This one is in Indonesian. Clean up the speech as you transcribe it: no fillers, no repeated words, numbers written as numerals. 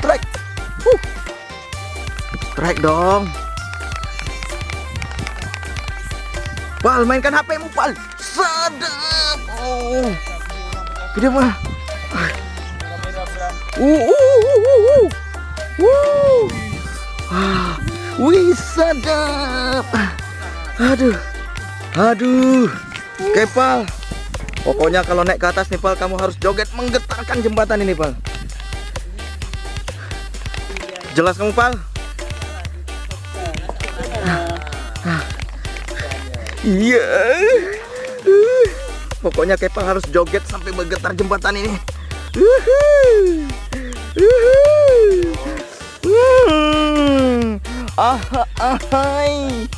strike. Strike dong. Pal, mainkan HP-mu, Pal. Sedap. Oh. Gede mah. Wih, sedap. Aduh. Oke, Pal. Pokoknya kalau naik ke atas nih, Pal, kamu harus joget menggetarkan jembatan ini, Pal. Jelas kamu, Pal? Iya. Pokoknya Kepal harus joget sampai bergetar jembatan ini. Ahai.